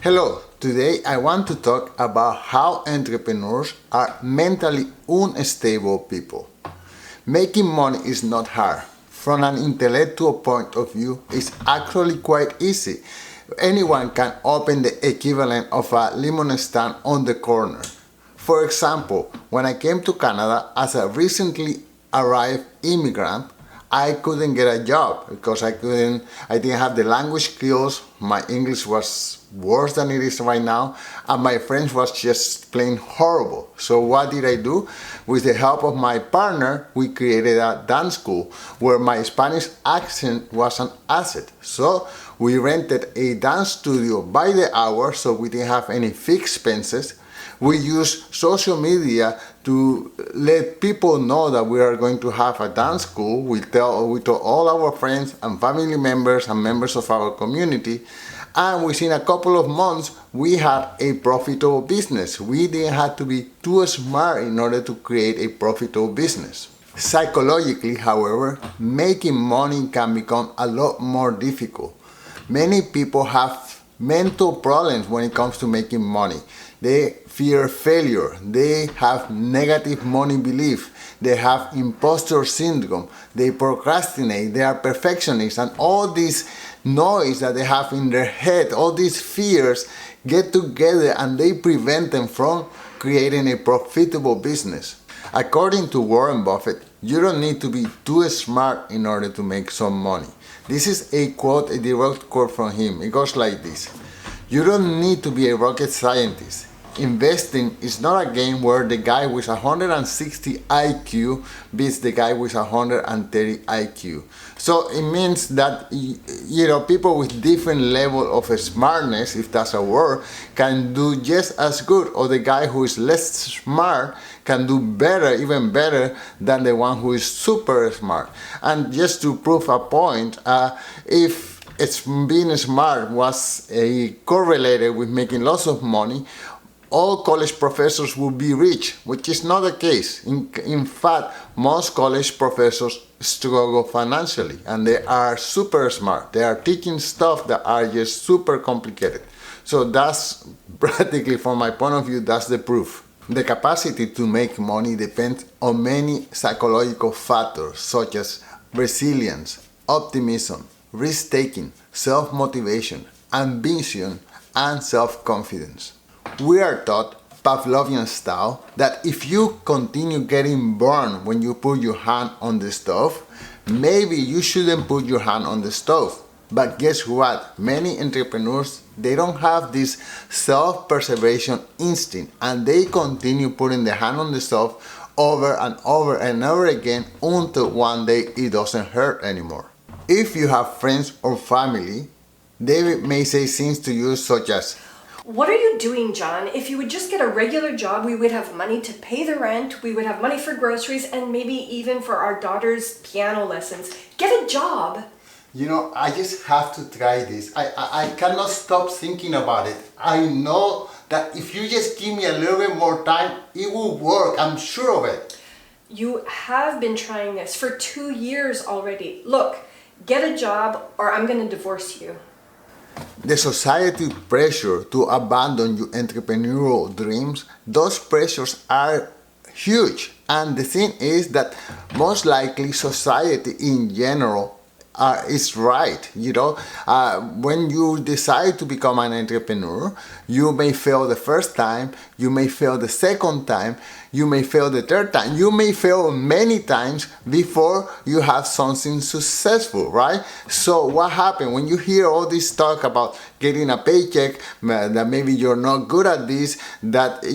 Hello, today I want to talk about how entrepreneurs are mentally unstable people. Making money is not hard. From an intellectual point of view, it's actually quite easy. Anyone can open the equivalent of a lemonade stand on the corner. For example, when I came to Canada as a recently arrived immigrant, I couldn't get a job because I didn't have the language skills. My English was worse than it is right now, and my French was just plain horrible. So what did I do? With the help of my partner, we created a dance school where my Spanish accent was an asset. So we rented a dance studio by the hour, so we didn't have any fixed expenses. We use social media to let people know that we are going to have a dance school. We told all our friends and family members and members of our community, and within a couple of months we had a profitable business. We didn't have to be too smart in order to create a profitable business. Psychologically, however, making money can become a lot more difficult. Many people have mental problems when it comes to making money. They fear failure, they have negative money belief, they have imposter syndrome, they procrastinate, they are perfectionists, and all this noise that they have in their head, all these fears get together and they prevent them from creating a profitable business. According to Warren Buffett, you don't need to be too smart in order to make some money. This is a quote, a direct quote from him. It goes like this: you don't need to be a rocket scientist. Investing is not a game where the guy with 160 IQ beats the guy with 130 IQ. So it means that people with different level of smartness, if that's a word, can do just as good, or the guy who is less smart can do better, even better than the one who is super smart. And just to prove a point, if being smart was correlated with making lots of money, all college professors will be rich, which is not the case. In fact, most college professors struggle financially, and they are super smart. They are teaching stuff that are just super complicated. So that's practically, from my point of view, that's the proof. The capacity to make money depends on many psychological factors such as resilience, optimism, risk-taking, self-motivation, ambition, and self-confidence. We are taught, Pavlovian style, that if you continue getting burned when you put your hand on the stove, maybe you shouldn't put your hand on the stove. But guess what? Many entrepreneurs, they don't have this self-preservation instinct, and they continue putting their hand on the stove over and over and over again until one day it doesn't hurt anymore. If you have friends or family, they may say things to you such as, "What are you doing, John? If you would just get a regular job, we would have money to pay the rent, we would have money for groceries, and maybe even for our daughter's piano lessons. Get a job." I just have to try this. I cannot stop thinking about it. I know that if you just give me a little bit more time, it will work. I'm sure of it. You have been trying this for 2 years already. Look, get a job or I'm going to divorce you. The society pressure to abandon your entrepreneurial dreams, those pressures are huge. And the thing is that most likely society in general is right. When you decide to become an entrepreneur, you may fail the first time, you may fail the second time, you may fail the third time, you may fail many times before you have something successful, right? So what happened when you hear all this talk about getting a paycheck, that maybe you're not good at this, that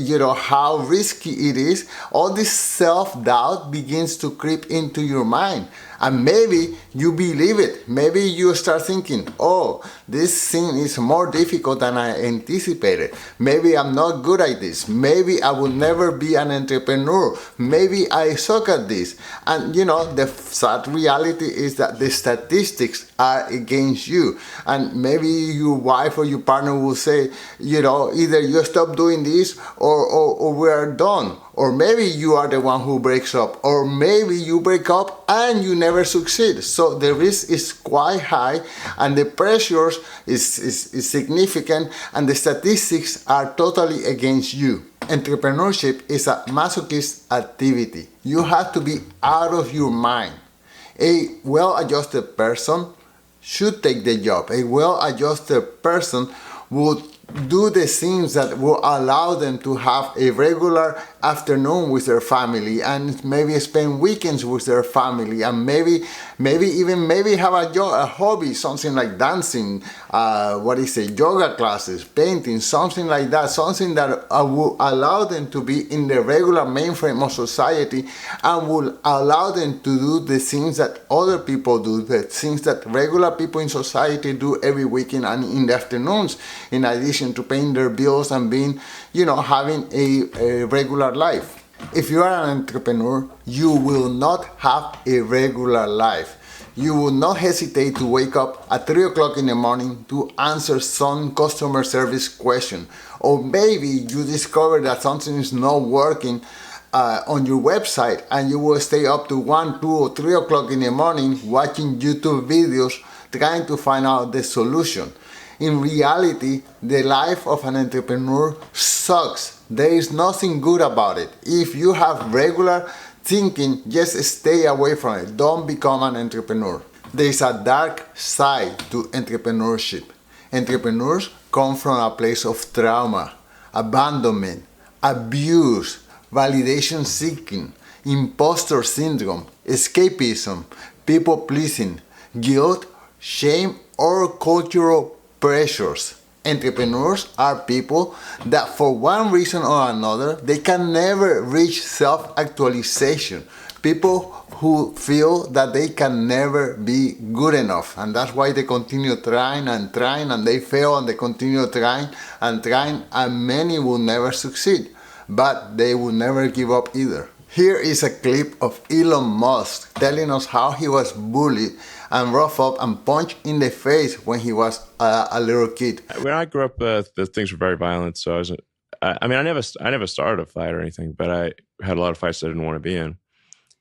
how risky it is, all this self-doubt begins to creep into your mind. And maybe you believe it. Maybe you start thinking, oh, this thing is more difficult than I anticipated. Maybe I'm not good at this. Maybe I will never be an entrepreneur. Maybe I suck at this. And the sad reality is that the statistics are against you. And maybe your wife or your partner will say, either you stop doing this or we are done. Or maybe you are the one who breaks up, or maybe you break up and you never succeed. So the risk is quite high and the pressure is significant and the statistics are totally against you. Entrepreneurship is a masochist activity. You have to be out of your mind. A well-adjusted person should take the job. A well-adjusted person would do the things that will allow them to have a regular afternoon with their family and maybe spend weekends with their family and maybe have a hobby, something like dancing, yoga classes, painting, something like that, something that will allow them to be in the regular mainframe of society and will allow them to do the things that other people do, the things that regular people in society do every weekend and in the afternoons, in addition to paying their bills and being, having a regular life. If you are an entrepreneur, you will not have a regular life. You will not hesitate to wake up at 3 o'clock in the morning to answer some customer service question. Or maybe you discover that something is not working on your website and you will stay up to 1, 2, or 3 o'clock in the morning watching YouTube videos trying to find out the solution. In reality, the life of an entrepreneur sucks. There is nothing good about it. If you have regular thinking, just stay away from it. Don't become an entrepreneur. There is a dark side to entrepreneurship. Entrepreneurs come from a place of trauma, abandonment, abuse, validation seeking, imposter syndrome, escapism, people pleasing, guilt, shame, or cultural pressures. Entrepreneurs are people that for one reason or another, they can never reach self-actualization. People who feel that they can never be good enough. And that's why they continue trying and they fail and they continue trying, and many will never succeed. But they will never give up either. Here is a clip of Elon Musk telling us how he was bullied and roughed up and punched in the face when he was a little kid. When I grew up, the things were very violent. So I never started a fight or anything, but I had a lot of fights that I didn't want to be in.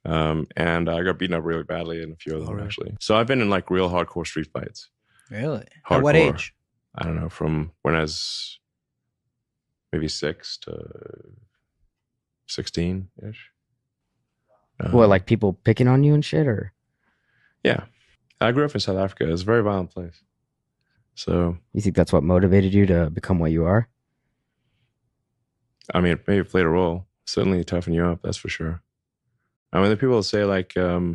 And I got beaten up really badly in a few of them, actually. So I've been in like real hardcore street fights. Really? Hardcore. At what age? I don't know, from when I was maybe 6 to 16-ish. What, like people picking on you and shit, or? Yeah. I grew up in South Africa. It's a very violent place. So You think that's what motivated you to become what you are? I mean, it maybe played a role. Certainly toughen you up, that's for sure. I mean, the people say like, they're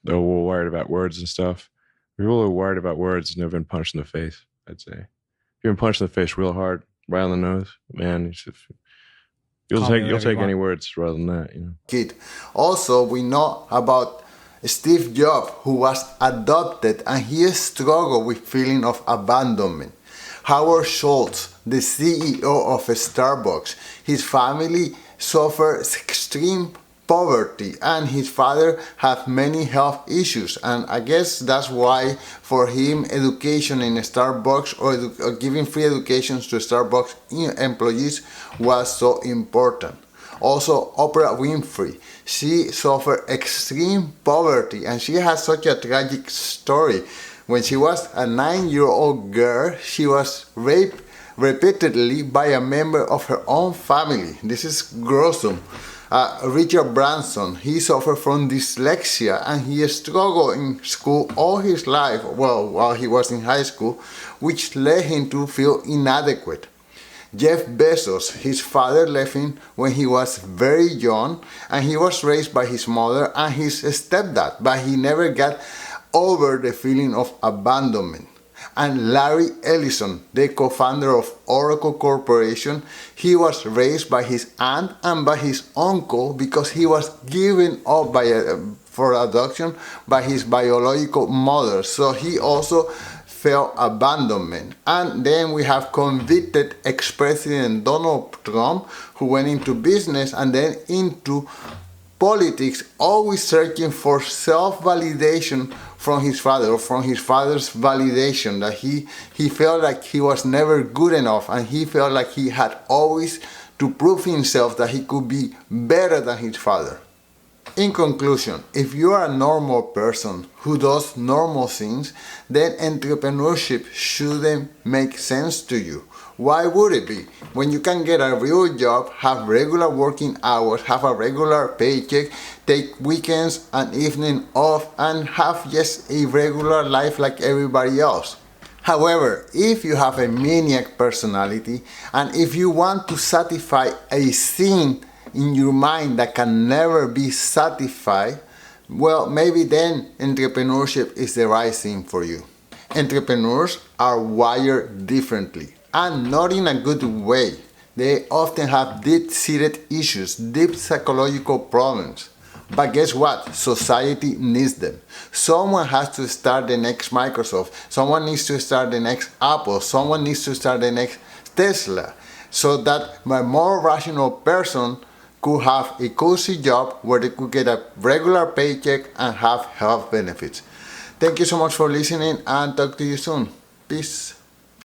worried about words and stuff. People who are worried about words have never been punched in the face, I'd say. If you've been punched in the face real hard, right on the nose, man, you'll take any words rather than that, Kid. Also, we know about Steve Jobs, who was adopted and he struggled with feeling of abandonment. Howard Schultz, the CEO of Starbucks, his family suffered extreme poverty and his father had many health issues, and I guess that's why for him education in Starbucks or giving free educations to Starbucks employees was so important. Also, Oprah Winfrey, she suffered extreme poverty and she has such a tragic story. When she was a 9-year-old girl, she was raped repeatedly by a member of her own family. This is gruesome. Richard Branson, he suffered from dyslexia and he struggled in school all his life, while he was in high school, which led him to feel inadequate. Jeff Bezos, his father left him when he was very young and he was raised by his mother and his stepdad, but he never got over the feeling of abandonment. And Larry Ellison, the co-founder of Oracle Corporation, he was raised by his aunt and by his uncle because he was given up for adoption by his biological mother. So he also felt abandonment. And then we have convicted ex-president Donald Trump, who went into business and then into politics, always searching for self-validation from his father, or from his father's validation, that he felt like he was never good enough and he felt like he had always to prove himself that he could be better than his father. In conclusion, if you are a normal person who does normal things, then entrepreneurship shouldn't make sense to you. Why would it be? When you can get a real job, have regular working hours, have a regular paycheck, take weekends and evening off, and have just a regular life like everybody else. However, if you have a maniac personality and if you want to satisfy a thing in your mind that can never be satisfied, well, maybe then entrepreneurship is the right thing for you. Entrepreneurs are wired differently, and not in a good way. They often have deep-seated issues, deep psychological problems. But guess what? Society needs them. Someone has to start the next Microsoft. Someone needs to start the next Apple. Someone needs to start the next Tesla. So that a more rational person could have a cozy job where they could get a regular paycheck and have health benefits. Thank you so much for listening, and talk to you soon. Peace.